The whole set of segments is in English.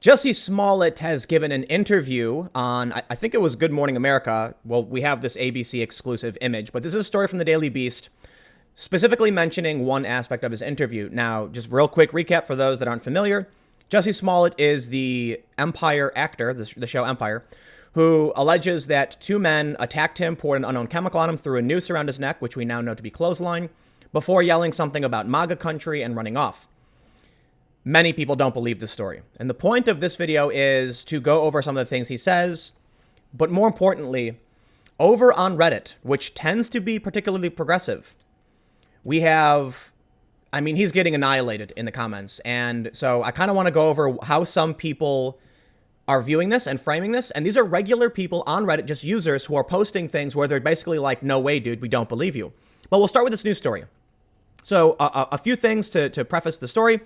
Jussie Smollett has given an interview on, I think it was Good Morning America. Well, we have this ABC exclusive image, but this is a story from the Daily Beast, specifically mentioning one aspect of his interview. Now, just real quick recap for those that aren't familiar. Jussie Smollett is the Empire actor, the show Empire, who alleges that two men attacked him, poured an unknown chemical on him, threw a noose around his neck, which we now know to be clothesline, before yelling something about MAGA country and running off. Many people don't believe this story. And the point of this video is to go over some of the things he says, but more importantly, over on Reddit, which tends to be particularly progressive, we have, he's getting annihilated in the comments. And so I kind of want to go over how some people are viewing this and framing this. And these are regular people on Reddit, just users who are posting things where they're basically like, no way, dude, we don't believe you. But we'll start with this news story. So a few things to preface the story.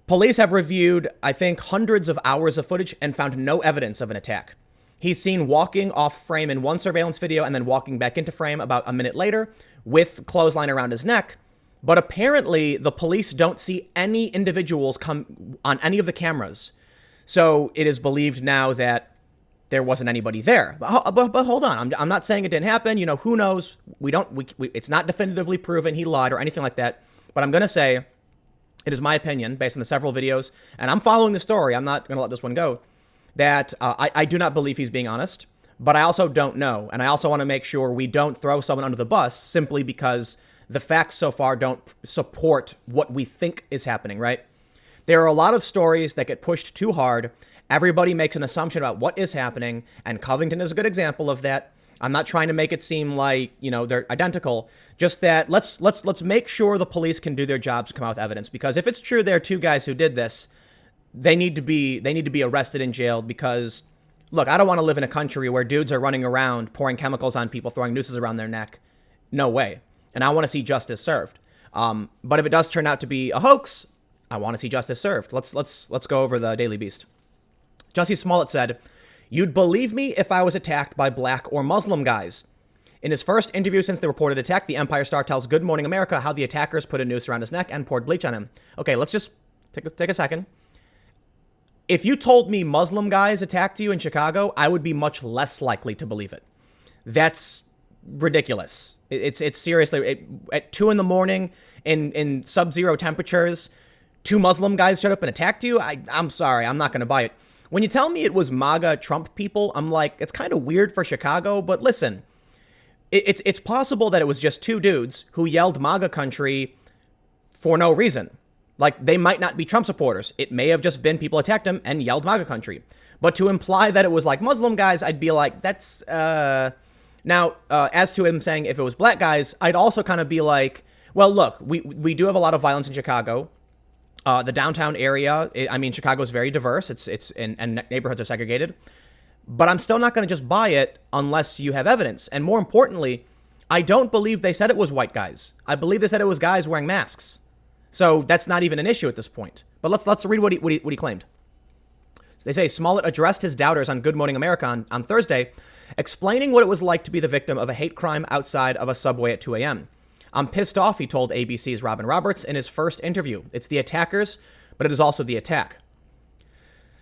Police have reviewed, I think, hundreds of hours of footage and found no evidence of an attack. He's seen walking off frame in one surveillance video and then walking back into frame about a minute later with clothesline around his neck. But apparently the police don't see any individuals come on any of the cameras. So it is believed now that there wasn't anybody there. But hold on, I'm not saying it didn't happen. You know, who knows? It's not definitively proven he lied or anything like that. But I'm going to say, it is my opinion, based on the several videos, and I'm following the story, I'm not going to let this one go, that I do not believe he's being honest, but I also don't know. And I also want to make sure we don't throw someone under the bus simply because the facts so far don't support what we think is happening, right? There are a lot of stories that get pushed too hard. Everybody makes an assumption about what is happening, and Covington is a good example of that. I'm not trying to make it seem like, they're identical, just that let's make sure the police can do their jobs to come out with evidence, because if it's true there are two guys who did this, they need to be arrested and jailed, because look, I don't want to live in a country where dudes are running around pouring chemicals on people, throwing nooses around their neck. No way. And I want to see justice served. But if it does turn out to be a hoax, I want to see justice served. Let's go over the Daily Beast. Jussie Smollett said, "You'd believe me if I was attacked by black or Muslim guys." In his first interview since the reported attack, the Empire star tells Good Morning America how the attackers put a noose around his neck and poured bleach on him. Okay, let's just take a second. If you told me Muslim guys attacked you in Chicago, I would be much less likely to believe it. That's ridiculous. It's seriously, at 2 a.m. in sub-zero temperatures, two Muslim guys showed up and attacked you? I'm sorry, I'm not going to buy it. When you tell me it was MAGA Trump people, I'm like, it's kind of weird for Chicago, but listen, it's possible that it was just two dudes who yelled MAGA country for no reason. Like, they might not be Trump supporters. It may have just been people attacked him and yelled MAGA country. But to imply that it was like Muslim guys, I'd be like, that's, Now, as to him saying if it was black guys, I'd also kind of be like, well, look, we do have a lot of violence in Chicago. The downtown area, Chicago is very diverse. And neighborhoods are segregated. But I'm still not going to just buy it unless you have evidence. And more importantly, I don't believe they said it was white guys. I believe they said it was guys wearing masks. So that's not even an issue at this point. But let's read what he claimed. They say Smollett addressed his doubters on Good Morning America on Thursday, explaining what it was like to be the victim of a hate crime outside of a subway at 2 a.m. "I'm pissed off," he told ABC's Robin Roberts in his first interview. "It's the attackers, but it is also the attack."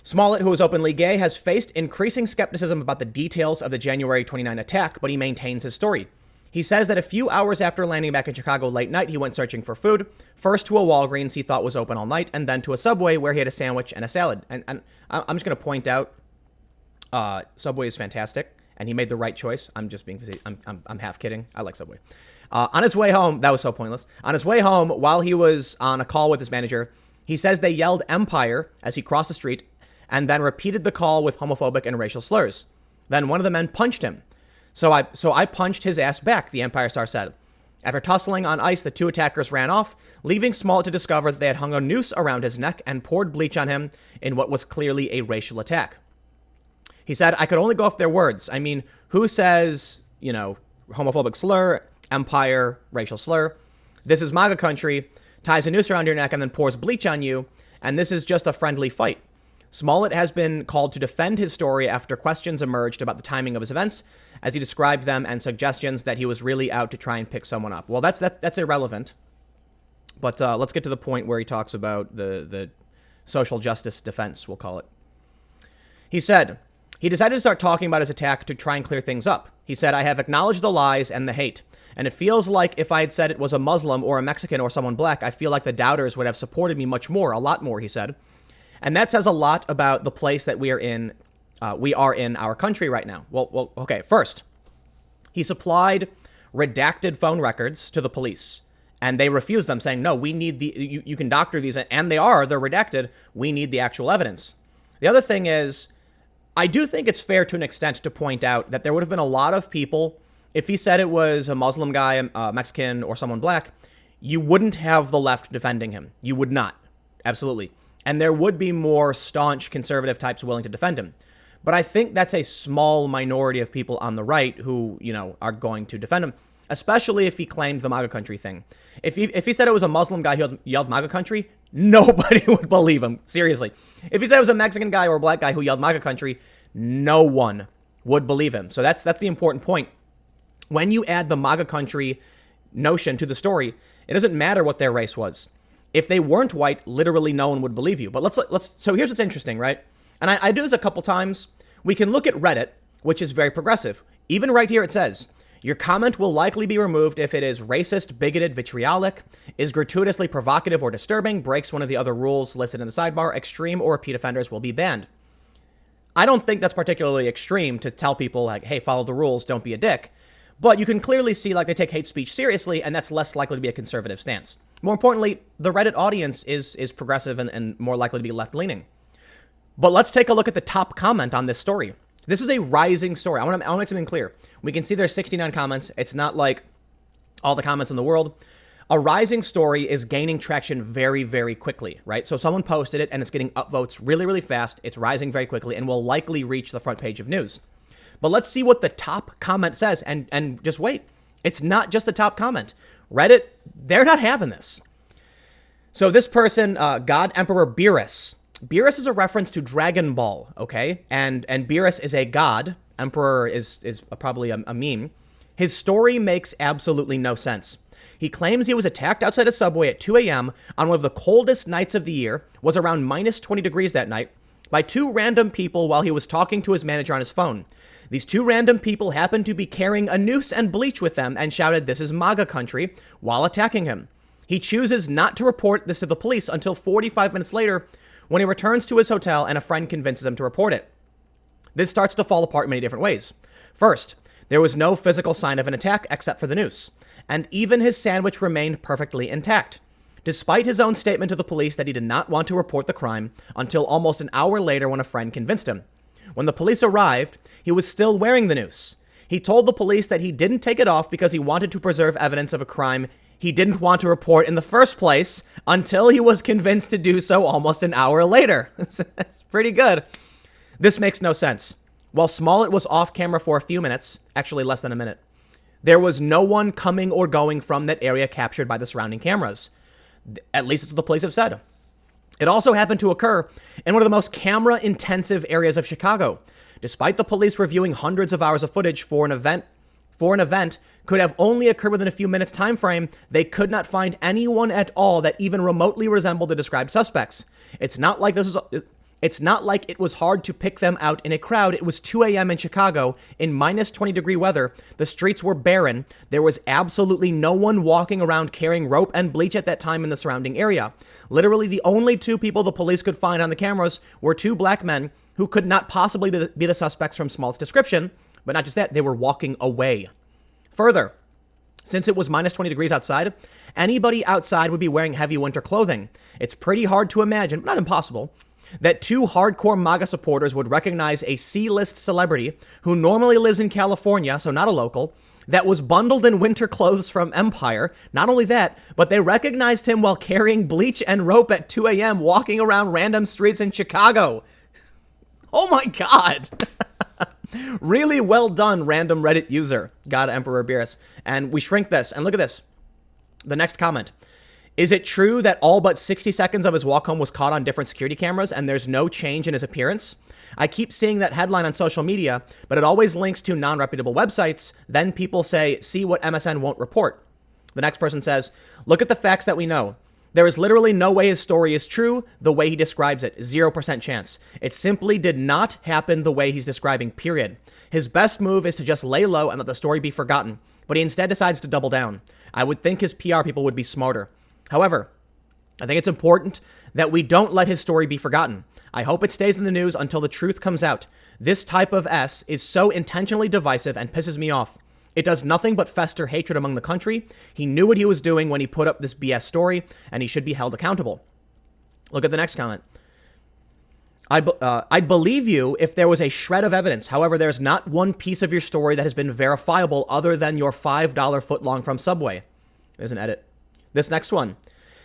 Smollett, who is openly gay, has faced increasing skepticism about the details of the January 29 attack, but he maintains his story. He says that a few hours after landing back in Chicago late night, he went searching for food, first to a Walgreens he thought was open all night, and then to a Subway where he had a sandwich and a salad. And I'm just going to point out, Subway is fantastic, and he made the right choice. I'm just being, I'm half kidding. I like Subway. On his way home, that was so pointless. On his way home, while he was on a call with his manager, he says they yelled Empire as he crossed the street and then repeated the call with homophobic and racial slurs. Then one of the men punched him. So I punched his ass back, the Empire star said. After tussling on ice, the two attackers ran off, leaving Smollett to discover that they had hung a noose around his neck and poured bleach on him in what was clearly a racial attack. He said, "I could only go off their words. Who says, homophobic slur, Empire, racial slur? This is MAGA country, ties a noose around your neck and then pours bleach on you, and this is just a friendly fight." Smollett has been called to defend his story after questions emerged about the timing of his events, as he described them, and suggestions that he was really out to try and pick someone up. Well, that's irrelevant. But let's get to the point where he talks about the social justice defense, we'll call it. He said, he decided to start talking about his attack to try and clear things up. He said, I have acknowledged the lies and the hate. And it feels like if I had said it was a Muslim or a Mexican or someone black, I feel like the doubters would have supported me much more, a lot more, he said. And that says a lot about the place that we are in our country right now. Well, okay, first, he supplied redacted phone records to the police. And they refused them, saying, no, we need you can doctor these. And they're redacted. We need the actual evidence. The other thing is, I do think it's fair to an extent to point out that there would have been a lot of people, if he said it was a Muslim guy, a Mexican, or someone black, you wouldn't have the left defending him. You would not. Absolutely. And there would be more staunch conservative types willing to defend him. But I think that's a small minority of people on the right who, are going to defend him. Especially if he claimed the MAGA country thing. If he said it was a Muslim guy who yelled MAGA country, nobody would believe him. Seriously. If he said it was a Mexican guy or a black guy who yelled MAGA country, no one would believe him. So that's the important point. When you add the MAGA country notion to the story, it doesn't matter what their race was. If they weren't white, literally no one would believe you. But let's so here's what's interesting, right? And I do this a couple times. We can look at Reddit, which is very progressive. Even right here it says, your comment will likely be removed if it is racist, bigoted, vitriolic, is gratuitously provocative or disturbing, breaks one of the other rules listed in the sidebar, extreme or repeat offenders will be banned. I don't think that's particularly extreme to tell people like, hey, follow the rules, don't be a dick. But you can clearly see like they take hate speech seriously, and that's less likely to be a conservative stance. More importantly, the Reddit audience is progressive and more likely to be left-leaning. But let's take a look at the top comment on this story. This is a rising story. I want to make something clear. We can see there's 69 comments. It's not like all the comments in the world. A rising story is gaining traction very, very quickly, right? So someone posted it and it's getting upvotes really, really fast. It's rising very quickly and will likely reach the front page of news. But let's see what the top comment says and just wait. It's not just the top comment. Reddit, they're not having this. So this person, God Emperor Beerus. Beerus is a reference to Dragon Ball, okay? And Beerus is a god. Emperor is probably a meme. His story makes absolutely no sense. He claims he was attacked outside a subway at 2 a.m. on one of the coldest nights of the year, was around minus 20 degrees that night, by two random people while he was talking to his manager on his phone. These two random people happened to be carrying a noose and bleach with them and shouted, "This is MAGA country," while attacking him. He chooses not to report this to the police until 45 minutes later, when he returns to his hotel and a friend convinces him to report it. This starts to fall apart in many different ways. First, there was no physical sign of an attack except for the noose, and even his sandwich remained perfectly intact, despite his own statement to the police that he did not want to report the crime until almost an hour later when a friend convinced him. When the police arrived, he was still wearing the noose. He told the police that he didn't take it off because he wanted to preserve evidence of a crime he didn't want to report in the first place until he was convinced to do so almost an hour later. That's pretty good. This makes no sense. While Smollett was off camera for a few minutes, actually less than a minute, there was no one coming or going from that area captured by the surrounding cameras. At least it's what the police have said. It also happened to occur in one of the most camera-intensive areas of Chicago. Despite the police reviewing hundreds of hours of footage for an event could have only occurred within a few minutes time frame, they could not find anyone at all that even remotely resembled the described suspects. It's not like it was hard to pick them out in a crowd. It was 2 a.m. in Chicago in minus 20 degree weather. The streets were barren. There was absolutely no one walking around carrying rope and bleach at that time in the surrounding area. Literally, the only two people the police could find on the cameras were two black men who could not possibly be the suspects from Smollett's description. But not just that, they were walking away. Further, since it was minus 20 degrees outside, anybody outside would be wearing heavy winter clothing. It's pretty hard to imagine, but not impossible, that two hardcore MAGA supporters would recognize a C-list celebrity who normally lives in California, so not a local, that was bundled in winter clothes from Empire. Not only that, but they recognized him while carrying bleach and rope at 2 a.m. walking around random streets in Chicago. Oh my God. Really well done, random Reddit user, God Emperor Beerus. And we shrink this, and look at this. The next comment. Is it true that all but 60 seconds of his walk home was caught on different security cameras and there's no change in his appearance? I keep seeing that headline on social media, but it always links to non-reputable websites. Then people say, see what MSN won't report. The next person says, look at the facts that we know. There is literally no way his story is true the way he describes it. 0% chance. It simply did not happen the way he's describing, period. His best move is to just lay low and let the story be forgotten, but he instead decides to double down. I would think his PR people would be smarter. However, I think it's important that we don't let his story be forgotten. I hope it stays in the news until the truth comes out. This type of S is so intentionally divisive and pisses me off. It does nothing but fester hatred among the country. He knew what he was doing when he put up this BS story, and he should be held accountable. Look at the next comment. I'd believe you if there was a shred of evidence. However, there's not one piece of your story that has been verifiable other than your $5 footlong from Subway. There's an edit. This next one.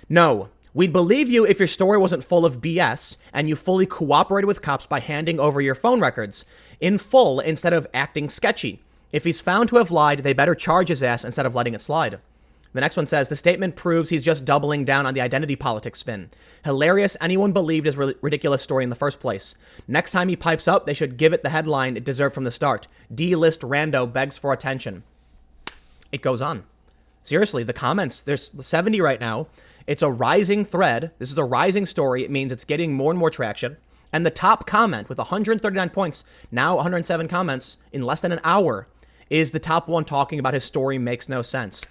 No, we'd believe you if your story wasn't full of BS and you fully cooperated with cops by handing over your phone records in full instead of acting sketchy. If he's found to have lied, they better charge his ass instead of letting it slide. The next one says, the statement proves he's just doubling down on the identity politics spin. Hilarious, anyone believed his ridiculous story in the first place. Next time he pipes up, they should give it the headline it deserved from the start. D-list rando begs for attention. It goes on. Seriously, the comments, there's 70 right now. It's a rising thread. This is a rising story. It means it's getting more and more traction. And the top comment with 139 points, now 107 comments in less than an hour, is the top one talking about his story makes no sense.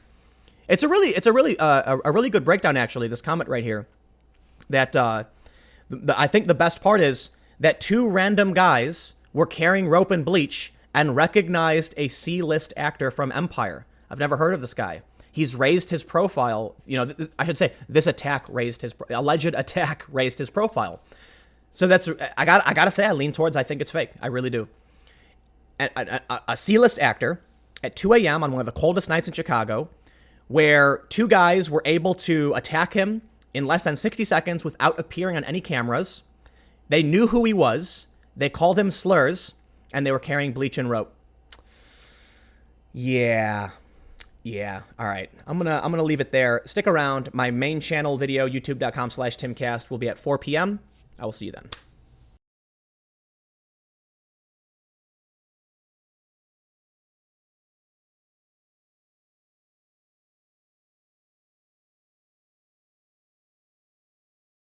It's a really good breakdown, actually, this comment right here. That I think the best part is that two random guys were carrying rope and bleach and recognized a C-list actor from Empire. I've never heard of this guy. He's raised his profile. You know, I should say this alleged attack raised his profile. So that's, I gotta say, I lean towards, I think it's fake. I really do. A C-list actor at 2 a.m. on one of the coldest nights in Chicago, where two guys were able to attack him in less than 60 seconds without appearing on any cameras. They knew who he was. They called him slurs, and they were carrying bleach and rope. Yeah. All right. I'm gonna leave it there. Stick around. My main channel video, youtube.com/timcast, will be at 4 p.m. I will see you then.